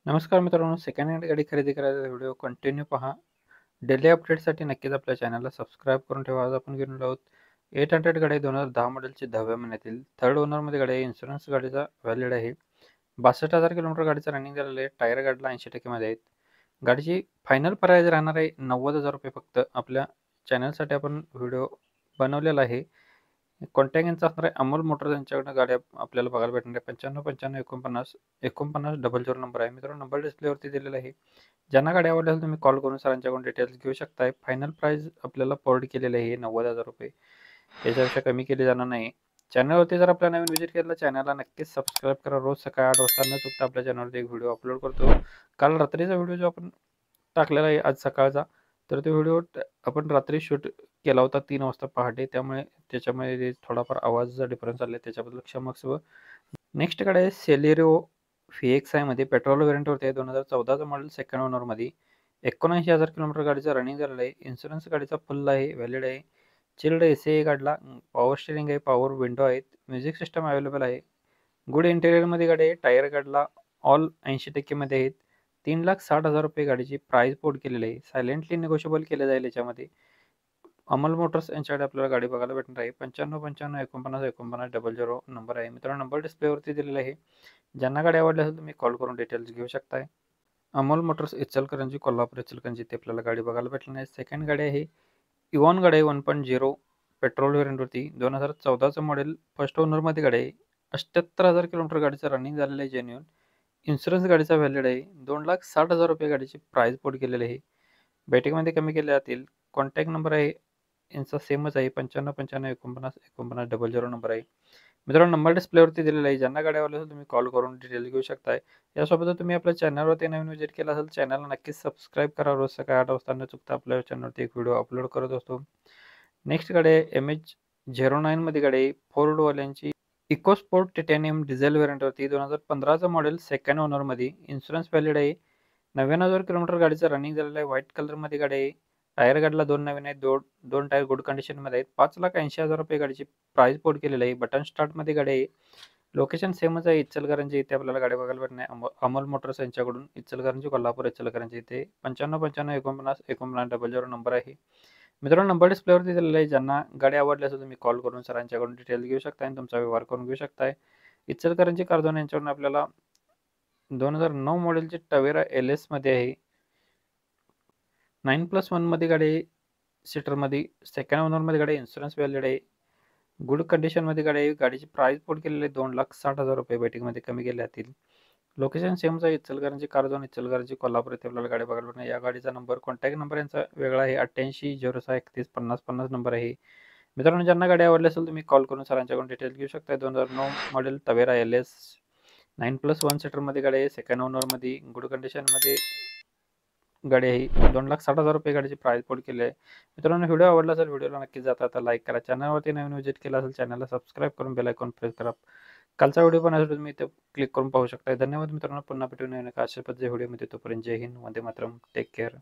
नमस्कार मित्रांनो, second hand गाडी खरेदी करायचा व्हिडिओ कंटिन्यू पहा. डेली अपडेटसाठी नक्कीच आपल्या चॅनलला सबस्क्राईब करून ठेवा. आज आपण घेऊन आलो आहोत 800 गाडी 2010 मॉडेलची 10व्या महिन्यातील थर्ड ओनरमध्ये गाडी आहे. इन्शुरन्स गाडीचा व्हॅलिड आहे. 62,000 किलोमीटर गाडीचं रनिंग झालेलं आहे. टायर गाडीला 80% मध्ये आहेत. गाडीची फायनल प्राइस राहणार आहे 90,000 रुपये फक्त. आपल्या चॅनलसाठी आपण व्हिडिओ बनवलेला आहे. कॉन्टॅक्ट यांचा असणार आहे अमोल मोटर्स यांच्याकडनं गाड्या आपल्याला बघायला भेटणार आहे. 95 95 49 49 00 नंबर आहे. मित्रांनो, नंबर डिस्प्लेवरती दिलेला आहे. ज्यांना गाडी आवडली असेल तुम्ही कॉल करून सरांच्याकडून डिटेल्स घेऊ शकताय. फायनल प्राइस आपल्याला पोर्ट केलेली आहे 90,000 रुपये. याच्यापेक्षा कमी केली जाणार नाही. चॅनलवरती जर आपल्या नवीन व्हिजिट केलं चॅनलला नक्कीच सबस्क्राईब करा. रोज सकाळी 8 वाजता न चुकता आपल्या चॅनलवरती एक व्हिडिओ अपलोड करतो. काल रात्रीचा व्हिडिओ जो आपण टाकलेला आहे आज सकाळचा, तर तो व्हिडिओ आपण रात्री शूट केला होता 3 वाजता पहाटे. त्यामुळे त्याच्यामध्ये थोडाफार आवाजाचा डिफरन्स आला, त्याच्याबद्दल क्षमस्व. नेक्स्ट गाडी आहे सेलेरिओ VXI मध्ये पेट्रोल व्हेरियंटवरती आहे. 2014चं मॉडेल सेकंड ओनरमध्ये. 79,000 किलोमीटर गाडीचं रनिंग झालेलं आहे. इन्शुरन्स गाडीचा फुल आहे, व्हॅलिड आहे. चिल्ड AC आहे गाडीला. पॉवर स्टिअरिंग आहे, पॉवर विंडो आहेत. म्युझिक सिस्टम अवेलेबल आहे. गुड इंटेरियरमध्ये गाडी आहे. टायर गाडीला ऑल 80% मध्ये आहेत. 3,60,000 रुपये गाडीची प्राइस पोर्ट केलेली आहे. सायलेंटली निगोशिएबल केले जाईल याच्यामध्ये. अमोल मोटर्स यांच्याकडे आपल्याला गाडी बघायला भेटणार आहे. 95 95 49 49 00 नंबर आहे. मित्रांनो, नंबर डिस्प्लेवरती दिलेला आहे. ज्यांना गाडी आवडली असेल तुम्ही कॉल करून डिटेल्स घेऊ शकताय. अमोल मोटर्स इचलकरंजी, कोल्हापूर इचलकरंजी ते आपल्याला गाडी बघायला भेटणार आहे. सेकंड गाडी आहे इव्हॉन गाडी आहे 1.0 पेट्रोल व्हेरियंटवरती. 2014चं मॉडेल फर्स्ट ओनरमध्ये गाडी आहे. 78,000 किलोमीटर गाडीचं रनिंग झालेलं आहे जेन्युन. इन्शुरन्स गाडीचा व्हॅलिड आहे. 2,60,000 रुपये गाडीची प्राइस पोर्ट केलेली आहे. बैठकीमध्ये कमी केले जातील. कॉन्टॅक्ट नंबर आहे यांचा सेमच आहे. 95 95 49 49 00 नंबर आहे. मित्रांनो, नंबर डिस्प्लेवरती दिलेला आहे. ज्यांना गाडी आवडली असेल तुम्ही कॉल करून डिटेल घेऊ शकताय. यासोबत तुम्ही आपल्या चॅनलवरती नवीन व्हिजिट केला असेल चॅनलला नक्कीच सबस्क्राईब करा. रोज सकाळी 8 वाजता न चुकता आपल्या चॅनलवरती एक व्हिडिओ अपलोड करत असतो. नेक्स्ट गाडी आहे MH09 मध्ये गाडी आहे. फोर्डवाल्यांची इकोस्पोर्ट टायटॅनियम डिझेल व्हेरियंटवरती. 2015चं मॉडेल सेकंड ओनरमध्ये. इन्शुरन्स व्हॅलिड आहे. 99,000 किलोमीटर गाडीचं रनिंग झालेलं आहे. व्हाईट कलरमध्ये गाडी आहे. टायर गाडीला 2 नवीन आहेत. दोन टायर गुड कंडिशनमध्ये आहेत. 5,80,000 रुपये गाडीची प्राइस पोर्ट केलेली आहे. बटन स्टार्टमध्ये गाडी आहे. लोकेशन सेमच आहे. इचलकरंजी इथे आपल्याला गाडी बघायला भेटणार आहे. अमोल मोटर्स यांच्याकडून. इचलकरंजी, कोल्हापूर, इचलकरंजी इथे. 95 95 49 49 00 नंबर आहे. मित्रांनो, नंबर डिस्प्लेवरती दिलेला आहे. ज्यांना गाडी आवडली असेल तुम्ही कॉल करून सरांच्याकडून डिटेल्स घेऊ शकताय आणि तुमचा व्यवहार करून घेऊ शकताय. इचलकरंजी कारझोन यांच्याकडून आपल्याला 2009 मॉडेलची टवेरा LS मध्ये आहे. 9+1 मध्ये गाडी आहे. सीटरमध्ये. सेकंड ओनरमध्ये गाडी. इन्शुरन्स व्हॅलिड आहे. गुड कंडिशनमध्ये गाडी आहे. गाडीची प्राइस पोर्ट केलेली आहे 2,60,000 रुपये. बैठकीमध्ये कमी केले जातील. लोकेशन सेमच आहे. इचलकरंजी कारझोन, इचलकरंजी, कोल्हापूर इथे आपल्याला गाडी बघायला भेटणार. या गाडीचा नंबर कॉन्टॅक्ट नंबर यांचा वेगळा आहे. 88 06 31 50 50 नंबर आहे. मित्रांनो, ज्यांना गाडी आवडली असेल तुम्ही कॉल करून सरांच्याकडून डिटेल्स घेऊ शकता. 2009 मॉडेल टवेरा LS 9+1 सीटरमध्ये गाडी आहे. सेकंड ओनरमध्ये. गुड कंडिशनमध्ये गाडी आहे. 2,60,000 रुपये गाडीची प्राइस पोर्ट केली आहे. मित्रांनो, व्हिडिओ आवडला असेल व्हिडिओला नक्कीच जाता आता लाईक करा. चॅनलवरती नवीन व्हिजिट केला असेल चॅनलला सबस्क्राईब करून बेल आयकॉन प्रेस करा. कालचा व्हिडिओ पण असेल तुम्ही इथे क्लिक करून पाहू शकता. धन्यवाद मित्रांनो. पुन्हा भेटून अशा पद्धतीच्या व्हिडिओमध्ये. तोपर्यंत जय हिंद, वंदे मातरम. Take care.